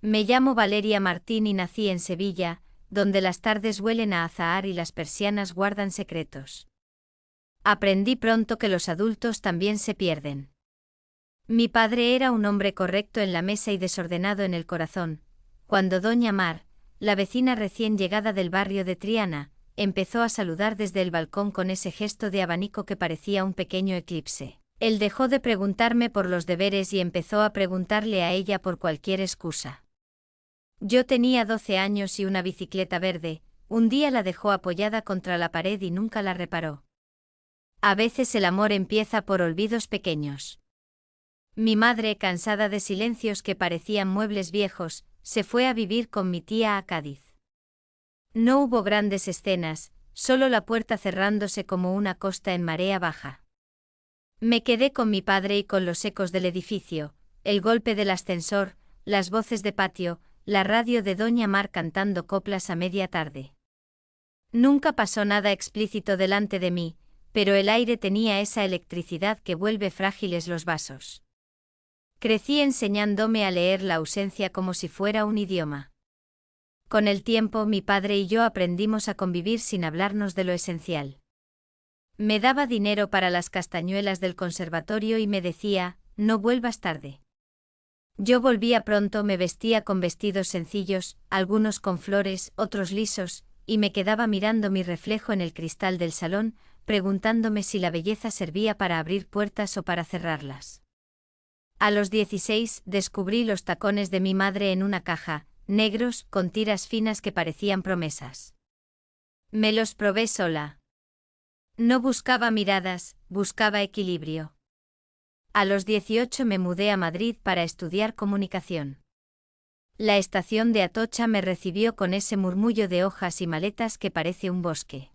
Me llamo Valeria Martín y nací en Sevilla, donde las tardes huelen a azahar y las persianas guardan secretos. Aprendí pronto que los adultos también se pierden. Mi padre era un hombre correcto en la mesa y desordenado en el corazón. Cuando doña Mar, la vecina recién llegada del barrio de Triana, empezó a saludar desde el balcón con ese gesto de abanico que parecía un pequeño eclipse. Él dejó de preguntarme por los deberes y empezó a preguntarle a ella por cualquier excusa. Yo tenía 12 años y una bicicleta verde, un día la dejó apoyada contra la pared y nunca la reparó. A veces el amor empieza por olvidos pequeños. Mi madre, cansada de silencios que parecían muebles viejos, se fue a vivir con mi tía a Cádiz. No hubo grandes escenas, solo la puerta cerrándose como una costa en marea baja. Me quedé con mi padre y con los ecos del edificio, el golpe del ascensor, las voces de patio, la radio de doña Mar cantando coplas a media tarde. Nunca pasó nada explícito delante de mí, pero el aire tenía esa electricidad que vuelve frágiles los vasos. Crecí enseñándome a leer la ausencia como si fuera un idioma. Con el tiempo mi padre y yo aprendimos a convivir sin hablarnos de lo esencial. Me daba dinero para las castañuelas del conservatorio y me decía, no vuelvas tarde. Yo volvía pronto, me vestía con vestidos sencillos, algunos con flores, otros lisos, y me quedaba mirando mi reflejo en el cristal del salón, preguntándome si la belleza servía para abrir puertas o para cerrarlas. A los 16 descubrí los tacones de mi madre en una caja, negros, con tiras finas que parecían promesas. Me los probé sola. No buscaba miradas, buscaba equilibrio. A los 18 me mudé a Madrid para estudiar comunicación. La estación de Atocha me recibió con ese murmullo de hojas y maletas que parece un bosque.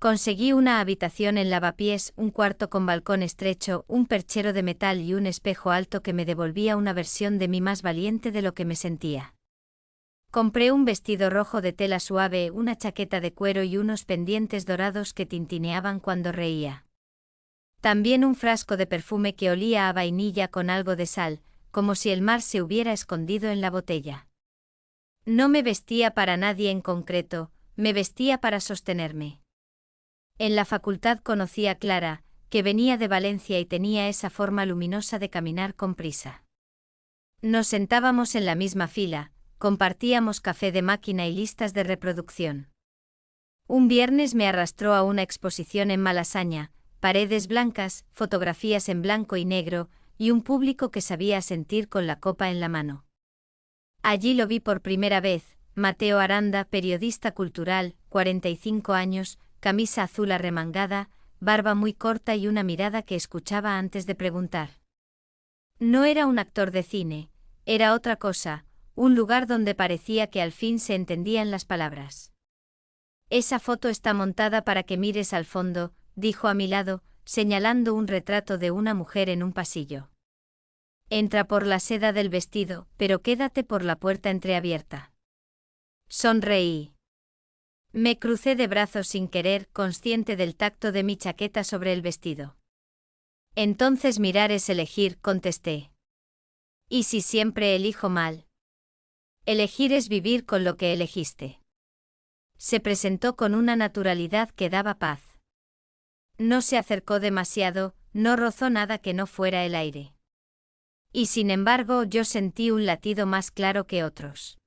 Conseguí una habitación en Lavapiés, un cuarto con balcón estrecho, un perchero de metal y un espejo alto que me devolvía una versión de mí más valiente de lo que me sentía. Compré un vestido rojo de tela suave, una chaqueta de cuero y unos pendientes dorados que tintineaban cuando reía. También un frasco de perfume que olía a vainilla con algo de sal, como si el mar se hubiera escondido en la botella. No me vestía para nadie en concreto, me vestía para sostenerme. En la facultad conocí a Clara, que venía de Valencia y tenía esa forma luminosa de caminar con prisa. Nos sentábamos en la misma fila, compartíamos café de máquina y listas de reproducción. Un viernes me arrastró a una exposición en Malasaña, paredes blancas, fotografías en blanco y negro, y un público que sabía sentir con la copa en la mano. Allí lo vi por primera vez, Mateo Aranda, periodista cultural, 45 años, camisa azul arremangada, barba muy corta y una mirada que escuchaba antes de preguntar. No era un actor de cine, era otra cosa, un lugar donde parecía que al fin se entendían las palabras. Esa foto está montada para que mires al fondo, dijo a mi lado, señalando un retrato de una mujer en un pasillo. Entra por la seda del vestido, pero quédate por la puerta entreabierta. Sonreí. Me crucé de brazos sin querer, consciente del tacto de mi chaqueta sobre el vestido. Entonces mirar es elegir, contesté. ¿Y si siempre elijo mal? Elegir es vivir con lo que elegiste. Se presentó con una naturalidad que daba paz. No se acercó demasiado, no rozó nada que no fuera el aire. Y sin embargo yo sentí un latido más claro que otros.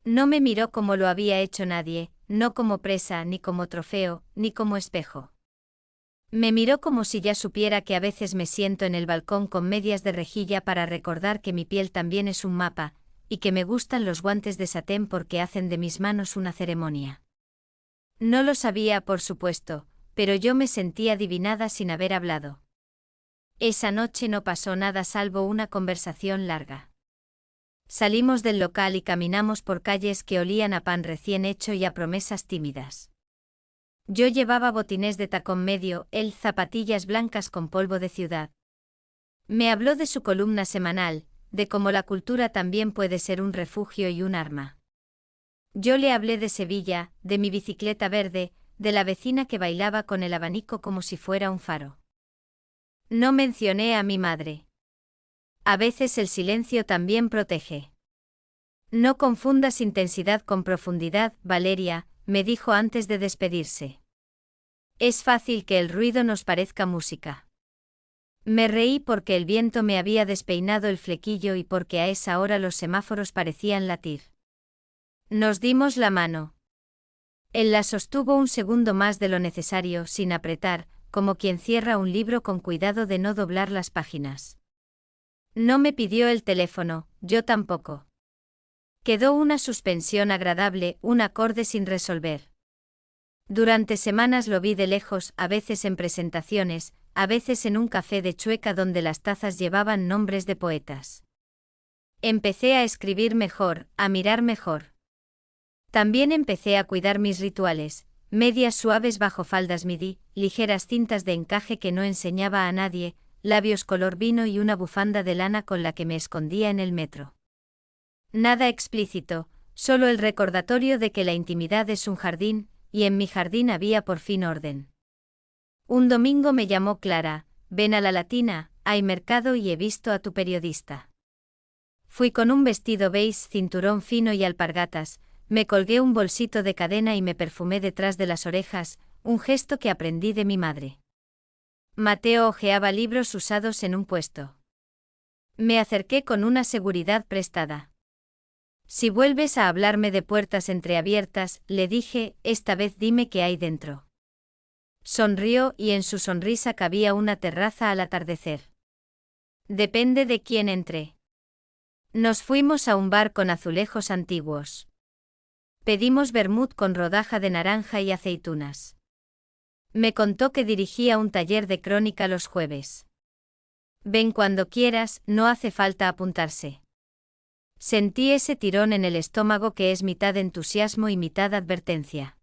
No me miró como lo había hecho nadie, no como presa, ni como trofeo, ni como espejo. Me miró como si ya supiera que a veces me siento en el balcón con medias de rejilla para recordar que mi piel también es un mapa, y que me gustan los guantes de satén porque hacen de mis manos una ceremonia. No lo sabía, por supuesto, pero yo me sentí adivinada sin haber hablado. Esa noche no pasó nada salvo una conversación larga. Salimos del local y caminamos por calles que olían a pan recién hecho y a promesas tímidas. Yo llevaba botines de tacón medio, él zapatillas blancas con polvo de ciudad. Me habló de su columna semanal, de cómo la cultura también puede ser un refugio y un arma. Yo le hablé de Sevilla, de mi bicicleta verde, de la vecina que bailaba con el abanico como si fuera un faro. No mencioné a mi madre. A veces el silencio también protege. No confundas intensidad con profundidad, Valeria, me dijo antes de despedirse. Es fácil que el ruido nos parezca música. Me reí porque el viento me había despeinado el flequillo y porque a esa hora los semáforos parecían latir. Nos dimos la mano. Él la sostuvo un segundo más de lo necesario, sin apretar, como quien cierra un libro con cuidado de no doblar las páginas. No me pidió el teléfono, yo tampoco. Quedó una suspensión agradable, un acorde sin resolver. Durante semanas lo vi de lejos, a veces en presentaciones, a veces en un café de Chueca donde las tazas llevaban nombres de poetas. Empecé a escribir mejor, a mirar mejor. También empecé a cuidar mis rituales, medias suaves bajo faldas midi, ligeras cintas de encaje que no enseñaba a nadie, labios color vino y una bufanda de lana con la que me escondía en el metro. Nada explícito, solo el recordatorio de que la intimidad es un jardín, y en mi jardín había por fin orden. Un domingo me llamó Clara, ven a la Latina, hay mercado y he visto a tu periodista. Fui con un vestido beige, cinturón fino y alpargatas, me colgué un bolsito de cadena y me perfumé detrás de las orejas, un gesto que aprendí de mi madre. Mateo hojeaba libros usados en un puesto. Me acerqué con una seguridad prestada. Si vuelves a hablarme de puertas entreabiertas, le dije, esta vez dime qué hay dentro. Sonrió y en su sonrisa cabía una terraza al atardecer. Depende de quién entre. Nos fuimos a un bar con azulejos antiguos. Pedimos vermut con rodaja de naranja y aceitunas. Me contó que dirigía un taller de crónica los jueves. Ven cuando quieras, no hace falta apuntarse. Sentí ese tirón en el estómago que es mitad entusiasmo y mitad advertencia.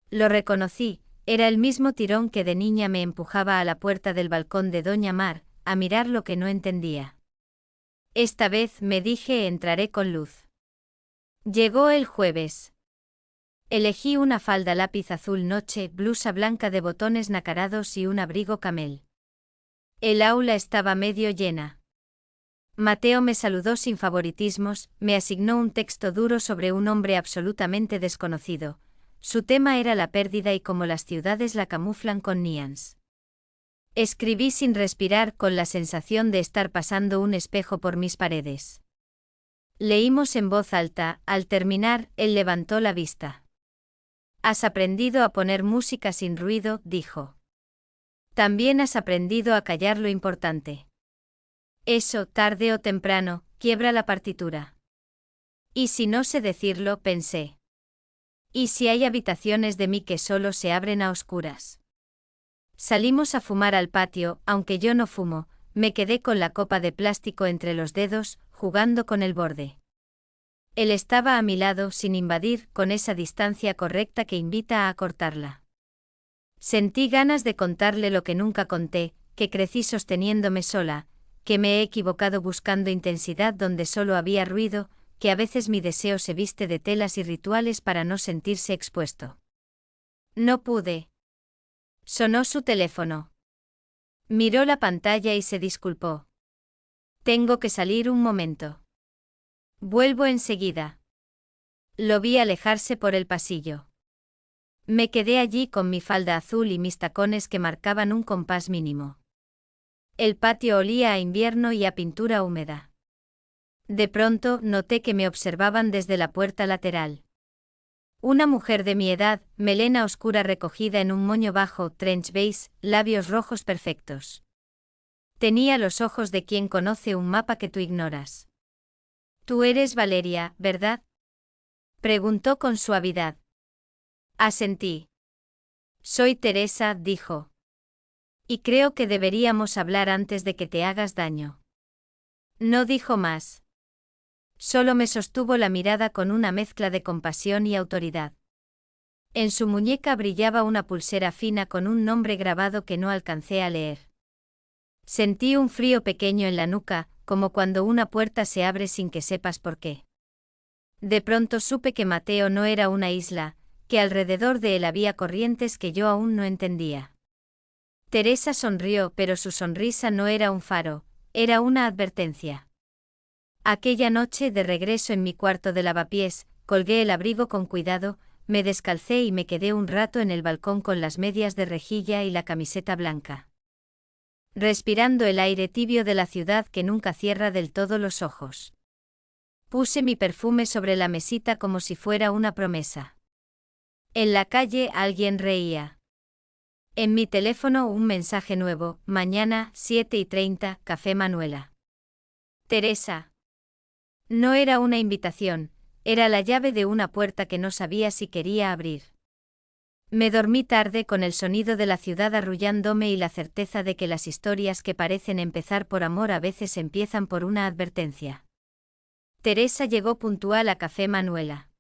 Lo reconocí, era el mismo tirón que de niña me empujaba a la puerta del balcón de Doña Mar, a mirar lo que no entendía. Esta vez, me dije, entraré con luz. Llegó el jueves. Elegí una falda lápiz azul noche, blusa blanca de botones nacarados y un abrigo camel. El aula estaba medio llena. Mateo me saludó sin favoritismos, me asignó un texto duro sobre un hombre absolutamente desconocido. Su tema era la pérdida y cómo las ciudades la camuflan con nians. Escribí sin respirar, con la sensación de estar pasando un espejo por mis paredes. Leímos en voz alta, al terminar, él levantó la vista. Has aprendido a poner música sin ruido, dijo. También has aprendido a callar lo importante. Eso, tarde o temprano, quiebra la partitura. Y si no sé decirlo, pensé. ¿Y si hay habitaciones de mí que solo se abren a oscuras? Salimos a fumar al patio, aunque yo no fumo, me quedé con la copa de plástico entre los dedos, jugando con el borde. Él estaba a mi lado sin invadir, con esa distancia correcta que invita a acortarla. Sentí ganas de contarle lo que nunca conté, que crecí sosteniéndome sola, que me he equivocado buscando intensidad donde solo había ruido, que a veces mi deseo se viste de telas y rituales para no sentirse expuesto. No pude. Sonó su teléfono. Miró la pantalla y se disculpó. Tengo que salir un momento. Vuelvo enseguida. Lo vi alejarse por el pasillo. Me quedé allí con mi falda azul y mis tacones que marcaban un compás mínimo. El patio olía a invierno y a pintura húmeda. De pronto, noté que me observaban desde la puerta lateral. Una mujer de mi edad, melena oscura recogida en un moño bajo, trench beige, labios rojos perfectos. Tenía los ojos de quien conoce un mapa que tú ignoras. Tú eres Valeria, ¿verdad? Preguntó con suavidad. Asentí. Soy Teresa, dijo. Y creo que deberíamos hablar antes de que te hagas daño. No dijo más. Solo me sostuvo la mirada con una mezcla de compasión y autoridad. En su muñeca brillaba una pulsera fina con un nombre grabado que no alcancé a leer. Sentí un frío pequeño en la nuca, como cuando una puerta se abre sin que sepas por qué. De pronto supe que Mateo no era una isla, que alrededor de él había corrientes que yo aún no entendía. Teresa sonrió, pero su sonrisa no era un faro, era una advertencia. Aquella noche, de regreso en mi cuarto de lavapiés, colgué el abrigo con cuidado, me descalcé y me quedé un rato en el balcón con las medias de rejilla y la camiseta blanca, respirando el aire tibio de la ciudad que nunca cierra del todo los ojos. Puse mi perfume sobre la mesita como si fuera una promesa. En la calle alguien reía. En mi teléfono un mensaje nuevo: mañana, 7:30, Café Manuela. Teresa. No era una invitación, era la llave de una puerta que no sabía si quería abrir. Me dormí tarde con el sonido de la ciudad arrullándome y la certeza de que las historias que parecen empezar por amor a veces empiezan por una advertencia. Teresa llegó puntual a Café Manuela.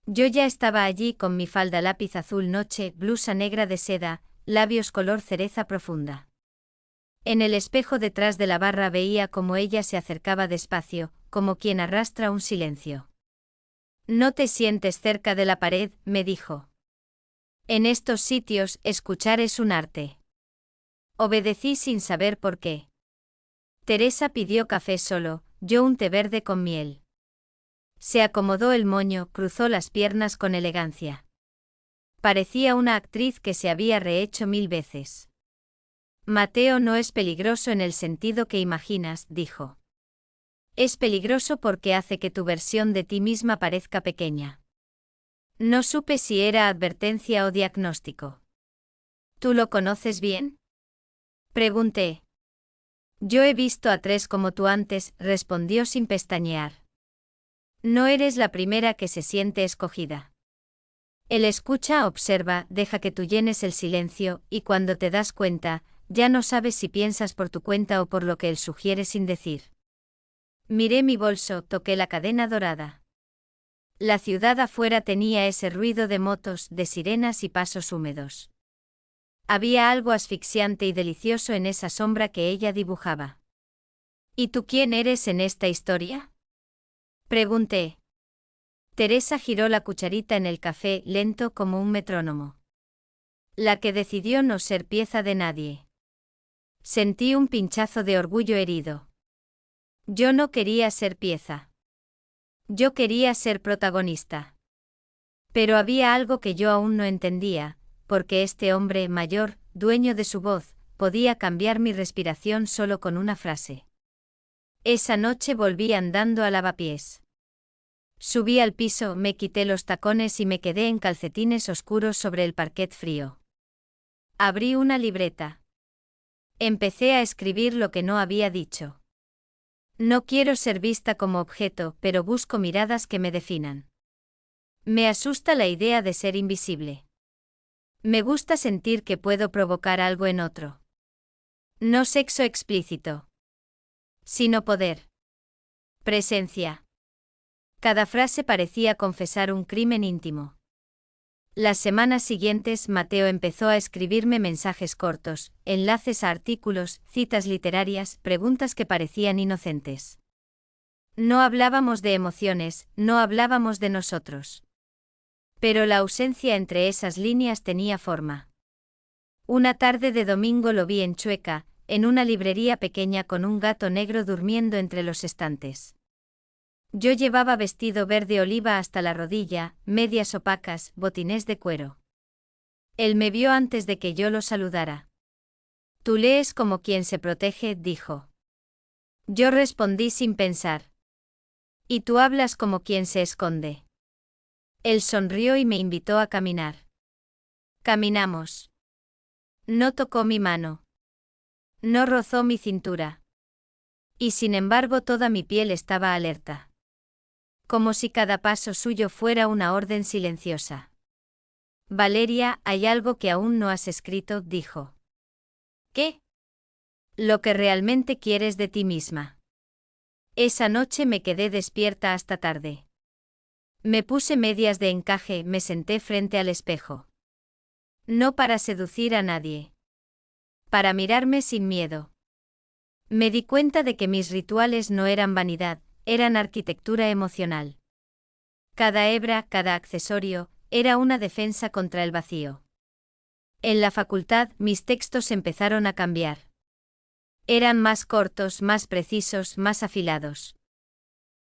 Yo ya estaba allí con mi falda lápiz azul noche, blusa negra de seda, labios color cereza profunda. En el espejo detrás de la barra veía cómo ella se acercaba despacio, como quien arrastra un silencio. «No te sientes cerca de la pared», me dijo. «En estos sitios, escuchar es un arte». Obedecí sin saber por qué. Teresa pidió café solo, yo un té verde con miel. Se acomodó el moño, cruzó las piernas con elegancia. Parecía una actriz que se había rehecho 1000 veces. «Mateo no es peligroso en el sentido que imaginas», dijo. «Es peligroso porque hace que tu versión de ti misma parezca pequeña». No supe si era advertencia o diagnóstico. «¿Tú lo conoces bien?», pregunté. «Yo he visto a 3 como tú antes», respondió sin pestañear. «No eres la primera que se siente escogida. Él escucha, observa, deja que tú llenes el silencio, y cuando te das cuenta, ya no sabes si piensas por tu cuenta o por lo que él sugiere sin decir». Miré mi bolso, toqué la cadena dorada. La ciudad afuera tenía ese ruido de motos, de sirenas y pasos húmedos. Había algo asfixiante y delicioso en esa sombra que ella dibujaba. «¿Y tú quién eres en esta historia?», pregunté. Teresa giró la cucharita en el café, lento como un metrónomo. «La que decidió no ser pieza de nadie». Sentí un pinchazo de orgullo herido. Yo no quería ser pieza. Yo quería ser protagonista. Pero había algo que yo aún no entendía, porque este hombre mayor, dueño de su voz, podía cambiar mi respiración solo con una frase. Esa noche volví andando a lavapiés. Subí al piso, me quité los tacones y me quedé en calcetines oscuros sobre el parquet frío. Abrí una libreta. Empecé a escribir lo que no había dicho. No quiero ser vista como objeto, pero busco miradas que me definan. Me asusta la idea de ser invisible. Me gusta sentir que puedo provocar algo en otro. No sexo explícito, sino poder. Presencia. Cada frase parecía confesar un crimen íntimo. Las semanas siguientes Mateo empezó a escribirme mensajes cortos, enlaces a artículos, citas literarias, preguntas que parecían inocentes. No hablábamos de emociones, no hablábamos de nosotros. Pero la ausencia entre esas líneas tenía forma. Una tarde de domingo lo vi en Chueca, en una librería pequeña con un gato negro durmiendo entre los estantes. Yo llevaba vestido verde oliva hasta la rodilla, medias opacas, botines de cuero. Él me vio antes de que yo lo saludara. «Tú lees como quien se protege», dijo. Yo respondí sin pensar. «Y tú hablas como quien se esconde». Él sonrió y me invitó a caminar. Caminamos. No tocó mi mano. No rozó mi cintura. Y sin embargo toda mi piel estaba alerta. Como si cada paso suyo fuera una orden silenciosa. «Valeria, hay algo que aún no has escrito», dijo. «¿Qué?». «Lo que realmente quieres de ti misma». Esa noche me quedé despierta hasta tarde. Me puse medias de encaje, me senté frente al espejo. No para seducir a nadie. Para mirarme sin miedo. Me di cuenta de que mis rituales no eran vanidad, eran arquitectura emocional. Cada hebra, cada accesorio, era una defensa contra el vacío. En la facultad, mis textos empezaron a cambiar. Eran más cortos, más precisos, más afilados.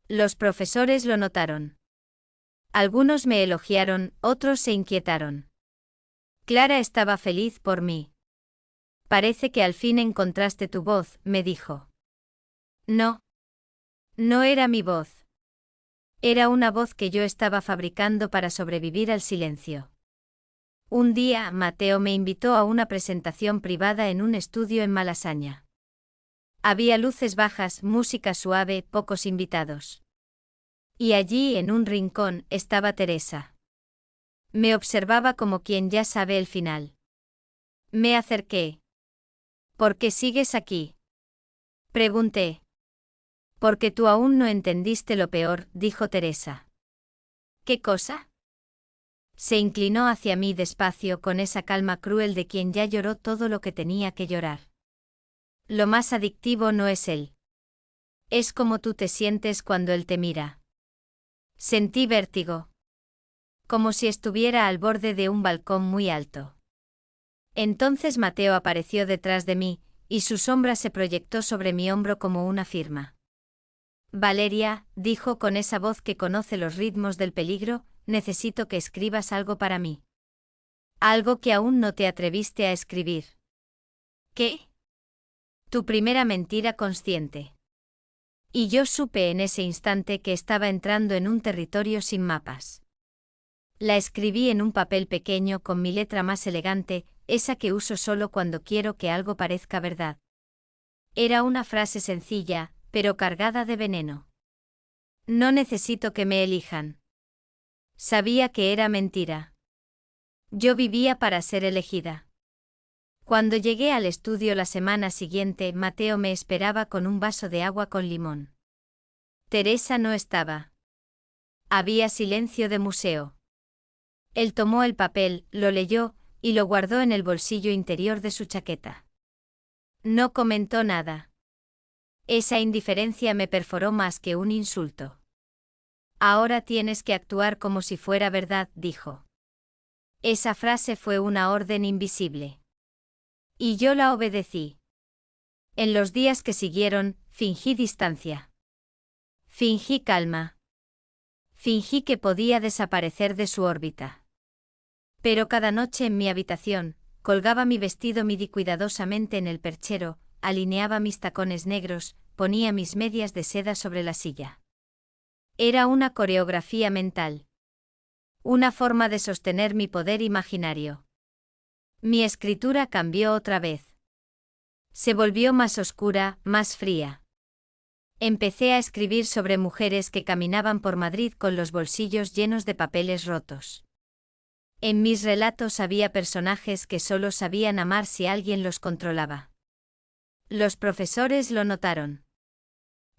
Los profesores lo notaron. Algunos me elogiaron, otros se inquietaron. Clara estaba feliz por mí. Parece que al fin encontraste tu voz, me dijo. No. No era mi voz. Era una voz que yo estaba fabricando para sobrevivir al silencio. Un día, Mateo me invitó a una presentación privada en un estudio en Malasaña. Había luces bajas, música suave, pocos invitados. Y allí, en un rincón, estaba Teresa. Me observaba como quien ya sabe el final. Me acerqué. ¿Por qué sigues aquí? Pregunté. Porque tú aún no entendiste lo peor, dijo Teresa. ¿Qué cosa? Se inclinó hacia mí despacio con esa calma cruel de quien ya lloró todo lo que tenía que llorar. Lo más adictivo no es él. Es como tú te sientes cuando él te mira. Sentí vértigo. Como si estuviera al borde de un balcón muy alto. Entonces Mateo apareció detrás de mí, y su sombra se proyectó sobre mi hombro como una firma. Valeria, dijo con esa voz que conoce los ritmos del peligro, necesito que escribas algo para mí. Algo que aún no te atreviste a escribir. ¿Qué? Tu primera mentira consciente. Y yo supe en ese instante que estaba entrando en un territorio sin mapas. La escribí en un papel pequeño con mi letra más elegante, esa que uso solo cuando quiero que algo parezca verdad. Era una frase sencilla, pero cargada de veneno. No necesito que me elijan. Sabía que era mentira. Yo vivía para ser elegida. Cuando llegué al estudio la semana siguiente, Mateo me esperaba con un vaso de agua con limón. Teresa no estaba. Había silencio de museo. Él tomó el papel, lo leyó, y lo guardó en el bolsillo interior de su chaqueta. No comentó nada. Esa indiferencia me perforó más que un insulto. Ahora tienes que actuar como si fuera verdad, dijo. Esa frase fue una orden invisible. Y yo la obedecí. En los días que siguieron, fingí distancia. Fingí calma. Fingí que podía desaparecer de su órbita. Pero cada noche en mi habitación, colgaba mi vestido midi cuidadosamente en el perchero, alineaba mis tacones negros, ponía mis medias de seda sobre la silla. Era una coreografía mental. Una forma de sostener mi poder imaginario. Mi escritura cambió otra vez. Se volvió más oscura, más fría. Empecé a escribir sobre mujeres que caminaban por Madrid con los bolsillos llenos de papeles rotos. En mis relatos había personajes que solo sabían amar si alguien los controlaba. Los profesores lo notaron.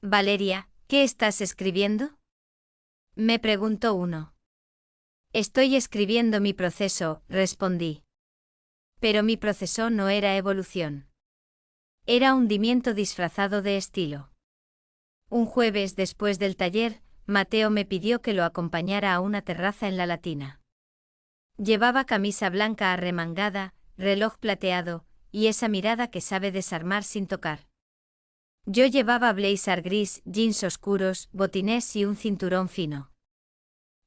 Valeria, ¿qué estás escribiendo? Me preguntó uno. Estoy escribiendo mi proceso, respondí. Pero mi proceso no era evolución. Era hundimiento disfrazado de estilo. Un jueves después del taller, Mateo me pidió que lo acompañara a una terraza en la Latina. Llevaba camisa blanca arremangada, reloj plateado, y esa mirada que sabe desarmar sin tocar. Yo llevaba blazer gris, jeans oscuros, botines y un cinturón fino.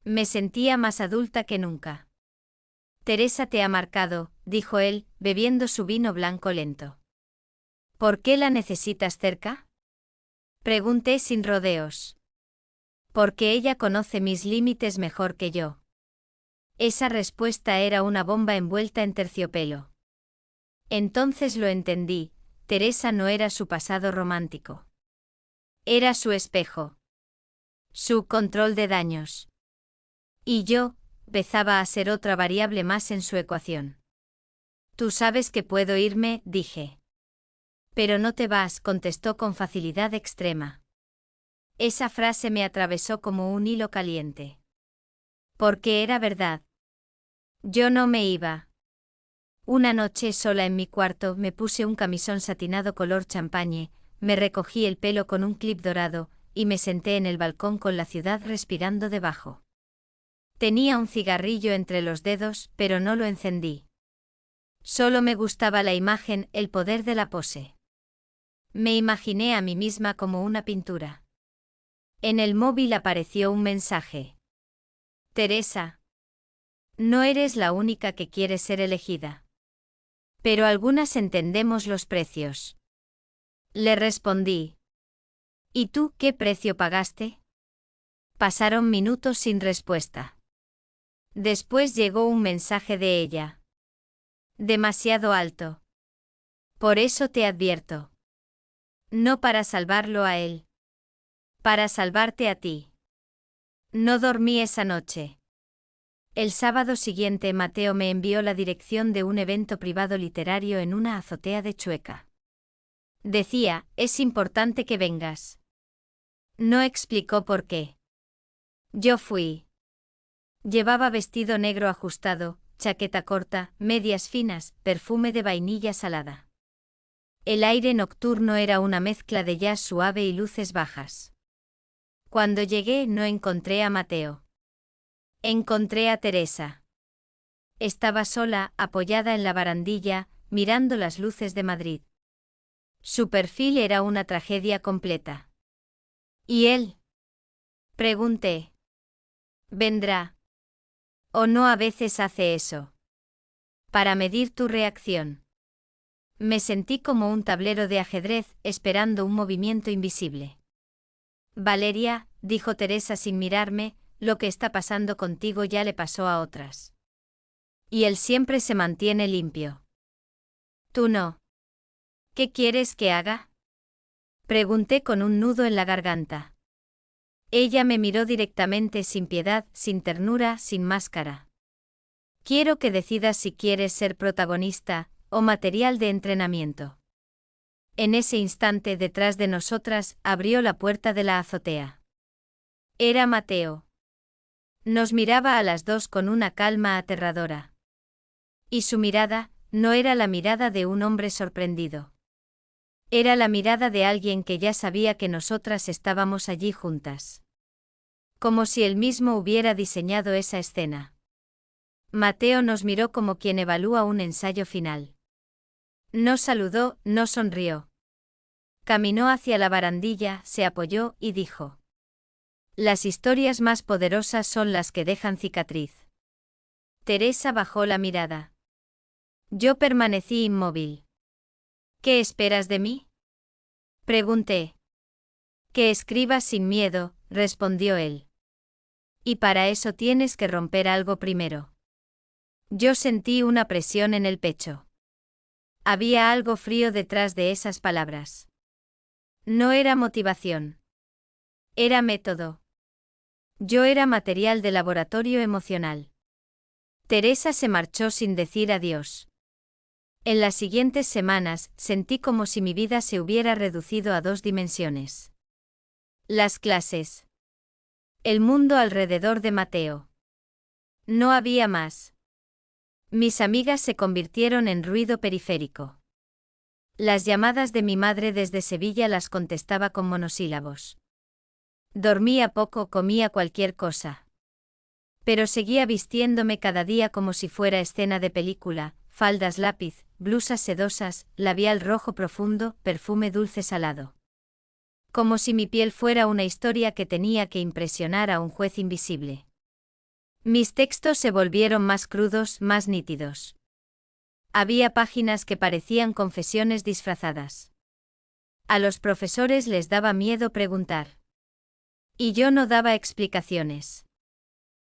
Me sentía más adulta que nunca. Teresa te ha marcado, dijo él, bebiendo su vino blanco lento. ¿Por qué la necesitas cerca? Pregunté sin rodeos. Porque ella conoce mis límites mejor que yo. Esa respuesta era una bomba envuelta en terciopelo. Entonces lo entendí, Teresa no era su pasado romántico. Era su espejo. Su control de daños. Y yo, empezaba a ser otra variable más en su ecuación. Tú sabes que puedo irme, dije. Pero no te vas, contestó con facilidad extrema. Esa frase me atravesó como un hilo caliente. Porque era verdad. Yo no me iba. Una noche sola en mi cuarto me puse un camisón satinado color champañe, me recogí el pelo con un clip dorado, y me senté en el balcón con la ciudad respirando debajo. Tenía un cigarrillo entre los dedos, pero no lo encendí. Solo me gustaba la imagen, el poder de la pose. Me imaginé a mí misma como una pintura. En el móvil apareció un mensaje. Teresa. No eres la única que quiere ser elegida. Pero algunas entendemos los precios. Le respondí. ¿Y tú qué precio pagaste? Pasaron minutos sin respuesta. Después llegó un mensaje de ella. Demasiado alto. Por eso te advierto. No para salvarlo a él. Para salvarte a ti. No dormí esa noche. El sábado siguiente Mateo me envió la dirección de un evento privado literario en una azotea de Chueca. Decía, es importante que vengas. No explicó por qué. Yo fui. Llevaba vestido negro ajustado, chaqueta corta, medias finas, perfume de vainilla salada. El aire nocturno era una mezcla de jazz suave y luces bajas. Cuando llegué no encontré a Mateo. Encontré a Teresa. Estaba sola, apoyada en la barandilla, mirando las luces de Madrid. Su perfil era una tragedia completa. ¿Y él? Pregunté. ¿Vendrá? ¿O no a veces hace eso? Para medir tu reacción. Me sentí como un tablero de ajedrez, esperando un movimiento invisible. Valeria, dijo Teresa sin mirarme, lo que está pasando contigo ya le pasó a otras. Y él siempre se mantiene limpio. Tú no. ¿Qué quieres que haga? Pregunté con un nudo en la garganta. Ella me miró directamente sin piedad, sin ternura, sin máscara. Quiero que decidas si quieres ser protagonista, o material de entrenamiento. En ese instante detrás de nosotras abrió la puerta de la azotea. Era Mateo. Nos miraba a las dos con una calma aterradora. Y su mirada, no era la mirada de un hombre sorprendido. Era la mirada de alguien que ya sabía que nosotras estábamos allí juntas. Como si él mismo hubiera diseñado esa escena. Mateo nos miró como quien evalúa un ensayo final. No saludó, no sonrió. Caminó hacia la barandilla, se apoyó y dijo: las historias más poderosas son las que dejan cicatriz. Teresa bajó la mirada. Yo permanecí inmóvil. ¿Qué esperas de mí? Pregunté. Que escribas sin miedo, respondió él. Y para eso tienes que romper algo primero. Yo sentí una presión en el pecho. Había algo frío detrás de esas palabras. No era motivación. Era método. Yo era material de laboratorio emocional. Teresa se marchó sin decir adiós. En las siguientes semanas sentí como si mi vida se hubiera reducido a 2 dimensiones. Las clases. El mundo alrededor de Mateo. No había más. Mis amigas se convirtieron en ruido periférico. Las llamadas de mi madre desde Sevilla las contestaba con monosílabos. Dormía poco, comía cualquier cosa. Pero seguía vistiéndome cada día como si fuera escena de película, faldas lápiz, blusas sedosas, labial rojo profundo, perfume dulce salado. Como si mi piel fuera una historia que tenía que impresionar a un juez invisible. Mis textos se volvieron más crudos, más nítidos. Había páginas que parecían confesiones disfrazadas. A los profesores les daba miedo preguntar. Y yo no daba explicaciones.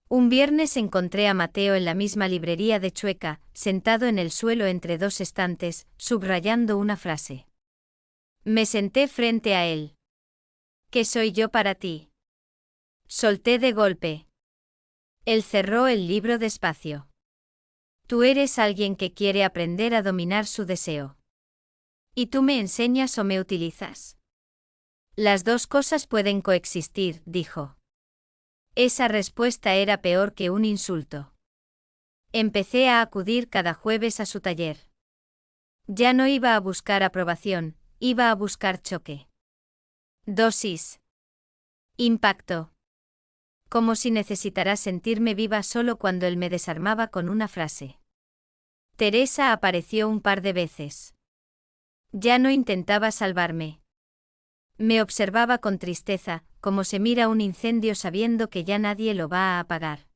Un viernes encontré a Mateo en la misma librería de Chueca, sentado en el suelo entre 2 estantes, subrayando una frase. Me senté frente a él. ¿Qué soy yo para ti? Solté de golpe. Él cerró el libro despacio. Tú eres alguien que quiere aprender a dominar su deseo. ¿Y tú me enseñas o me utilizas? Las dos cosas pueden coexistir, dijo. Esa respuesta era peor que un insulto. Empecé a acudir cada jueves a su taller. Ya no iba a buscar aprobación, iba a buscar choque. Dosis. Impacto. Como si necesitara sentirme viva solo cuando él me desarmaba con una frase. Teresa apareció un par de veces. Ya no intentaba salvarme. Me observaba con tristeza, como se mira un incendio sabiendo que ya nadie lo va a apagar.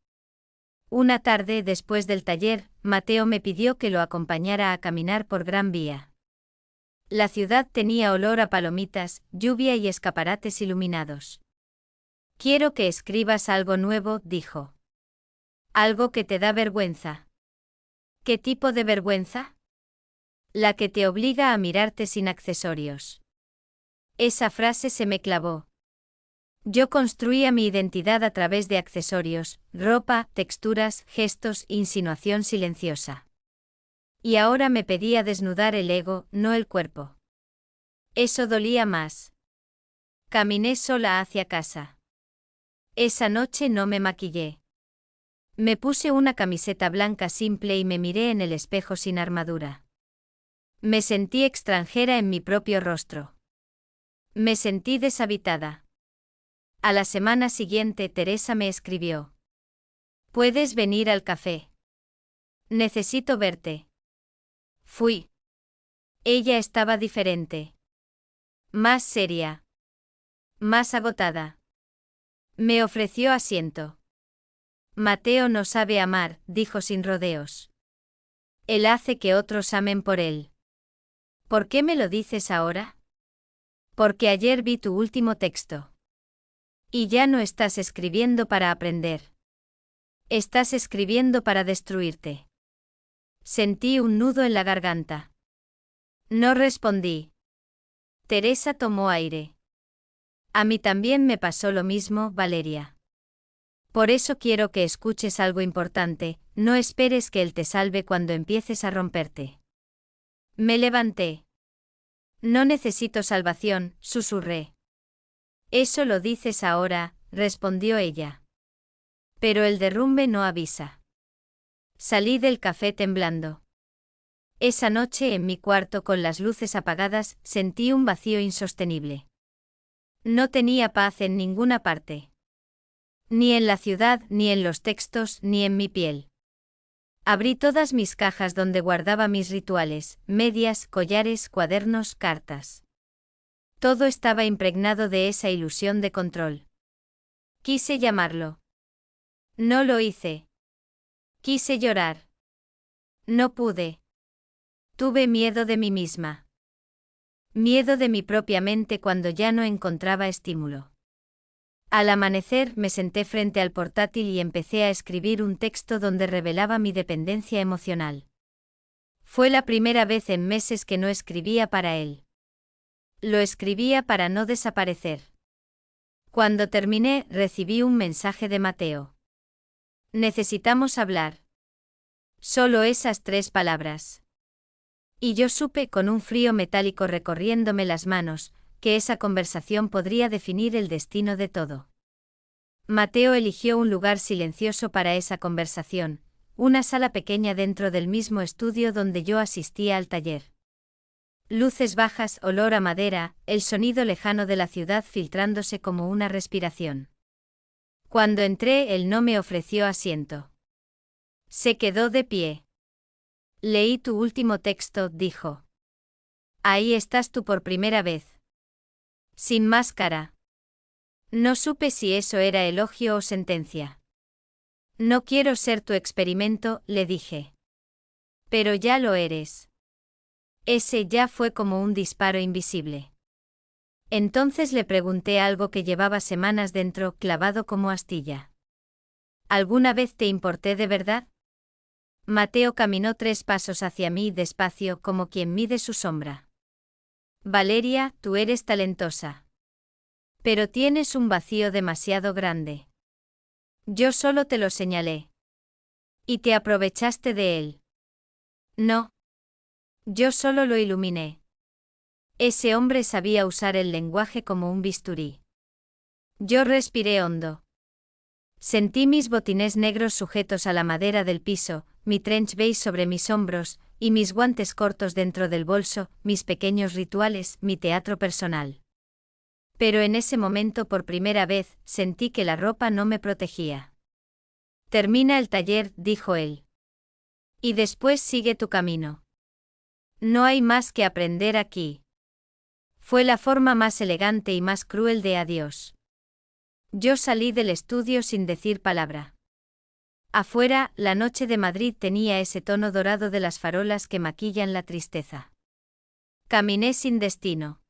Una tarde, después del taller, Mateo me pidió que lo acompañara a caminar por Gran Vía. La ciudad tenía olor a palomitas, lluvia y escaparates iluminados. Quiero que escribas algo nuevo, dijo. Algo que te da vergüenza. ¿Qué tipo de vergüenza? La que te obliga a mirarte sin accesorios. Esa frase se me clavó. Yo construía mi identidad a través de accesorios, ropa, texturas, gestos, insinuación silenciosa. Y ahora me pedía desnudar el ego, no el cuerpo. Eso dolía más. Caminé sola hacia casa. Esa noche no me maquillé. Me puse una camiseta blanca simple y me miré en el espejo sin armadura. Me sentí extranjera en mi propio rostro. Me sentí deshabitada. A la semana siguiente Teresa me escribió. ¿Puedes venir al café? Necesito verte. Fui. Ella estaba diferente. Más seria. Más agotada. Me ofreció asiento. Mateo no sabe amar, dijo sin rodeos. Él hace que otros amen por él. ¿Por qué me lo dices ahora? Porque ayer vi tu último texto. Y ya no estás escribiendo para aprender. Estás escribiendo para destruirte. Sentí un nudo en la garganta. No respondí. Teresa tomó aire. A mí también me pasó lo mismo, Valeria. Por eso quiero que escuches algo importante, no esperes que él te salve cuando empieces a romperte. Me levanté. No necesito salvación, susurré. Eso lo dices ahora, respondió ella. Pero el derrumbe no avisa. Salí del café temblando. Esa noche en mi cuarto con las luces apagadas sentí un vacío insostenible. No tenía paz en ninguna parte. Ni en la ciudad, ni en los textos, ni en mi piel. Abrí todas mis cajas donde guardaba mis rituales, medias, collares, cuadernos, cartas. Todo estaba impregnado de esa ilusión de control. Quise llamarlo. No lo hice. Quise llorar. No pude. Tuve miedo de mí misma. Miedo de mi propia mente cuando ya no encontraba estímulo. Al amanecer me senté frente al portátil y empecé a escribir un texto donde revelaba mi dependencia emocional. Fue la primera vez en meses que no escribía para él. Lo escribía para no desaparecer. Cuando terminé, recibí un mensaje de Mateo. Necesitamos hablar. Solo esas 3 palabras. Y yo supe con un frío metálico recorriéndome las manos, que esa conversación podría definir el destino de todo. Mateo eligió un lugar silencioso para esa conversación, una sala pequeña dentro del mismo estudio donde yo asistía al taller. Luces bajas, olor a madera, el sonido lejano de la ciudad filtrándose como una respiración. Cuando entré, él no me ofreció asiento. Se quedó de pie. Leí tu último texto, dijo. Ahí estás tú por primera vez. Sin máscara. No supe si eso era elogio o sentencia. No quiero ser tu experimento, le dije. Pero ya lo eres. Ese ya fue como un disparo invisible. Entonces le pregunté algo que llevaba semanas dentro, clavado como astilla. ¿Alguna vez te importé de verdad? Mateo caminó 3 pasos hacia mí despacio como quien mide su sombra. Valeria, tú eres talentosa. Pero tienes un vacío demasiado grande. Yo solo te lo señalé. Y te aprovechaste de él. No. Yo solo lo iluminé. Ese hombre sabía usar el lenguaje como un bisturí. Yo respiré hondo. Sentí mis botines negros sujetos a la madera del piso, mi trench beige sobre mis hombros, y mis guantes cortos dentro del bolso, mis pequeños rituales, mi teatro personal. Pero en ese momento por primera vez, sentí que la ropa no me protegía. Termina el taller, dijo él. Y después sigue tu camino. No hay más que aprender aquí. Fue la forma más elegante y más cruel de adiós. Yo salí del estudio sin decir palabra. Afuera, la noche de Madrid tenía ese tono dorado de las farolas que maquillan la tristeza. Caminé sin destino.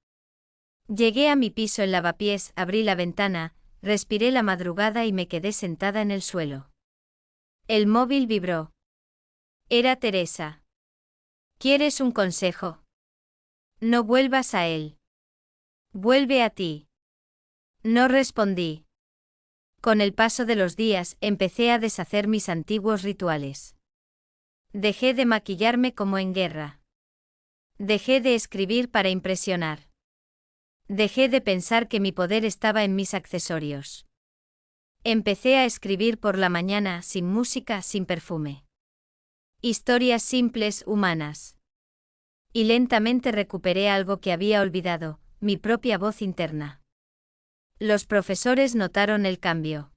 Llegué a mi piso en Lavapiés, abrí la ventana, respiré la madrugada y me quedé sentada en el suelo. El móvil vibró. Era Teresa. ¿Quieres un consejo? No vuelvas a él. Vuelve a ti. No respondí. Con el paso de los días empecé a deshacer mis antiguos rituales. Dejé de maquillarme como en guerra. Dejé de escribir para impresionar. Dejé de pensar que mi poder estaba en mis accesorios. Empecé a escribir por la mañana, sin música, sin perfume. Historias simples, humanas. Y lentamente recuperé algo que había olvidado, mi propia voz interna. Los profesores notaron el cambio.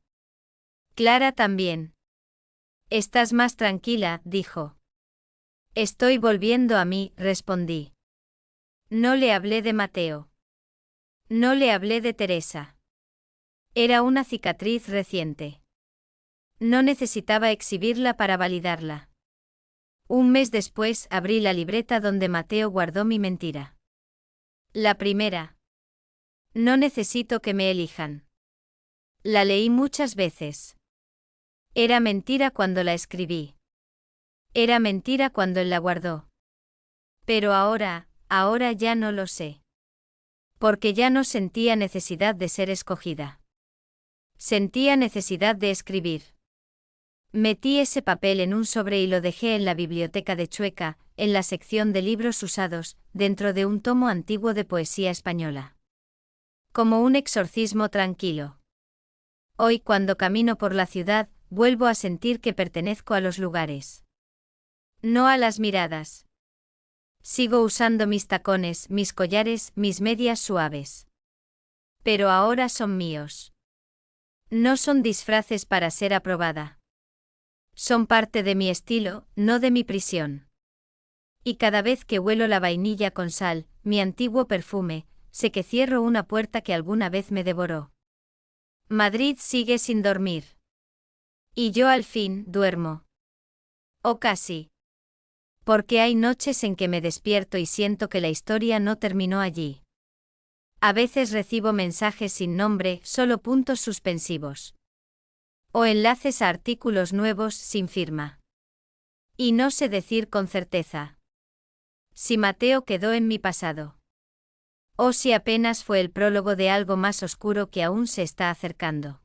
Clara también. Estás más tranquila, dijo. Estoy volviendo a mí, respondí. No le hablé de Mateo. No le hablé de Teresa. Era una cicatriz reciente. No necesitaba exhibirla para validarla. Un mes después abrí la libreta donde Mateo guardó mi mentira. La primera. No necesito que me elijan. La leí muchas veces. Era mentira cuando la escribí. Era mentira cuando él la guardó. Pero ahora ya no lo sé. Porque ya no sentía necesidad de ser escogida. Sentía necesidad de escribir. Metí ese papel en un sobre y lo dejé en la biblioteca de Chueca, en la sección de libros usados, dentro de un tomo antiguo de poesía española. Como un exorcismo tranquilo. Hoy, cuando camino por la ciudad, vuelvo a sentir que pertenezco a los lugares. No a las miradas. Sigo usando mis tacones, mis collares, mis medias suaves. Pero ahora son míos. No son disfraces para ser aprobada. Son parte de mi estilo, no de mi prisión. Y cada vez que huelo la vainilla con sal, mi antiguo perfume, sé que cierro una puerta que alguna vez me devoró. Madrid sigue sin dormir. Y yo al fin duermo. O casi. Porque hay noches en que me despierto y siento que la historia no terminó allí. A veces recibo mensajes sin nombre, solo puntos suspensivos. O enlaces a artículos nuevos sin firma. Y no sé decir con certeza si Mateo quedó en mi pasado. O si apenas fue el prólogo de algo más oscuro que aún se está acercando.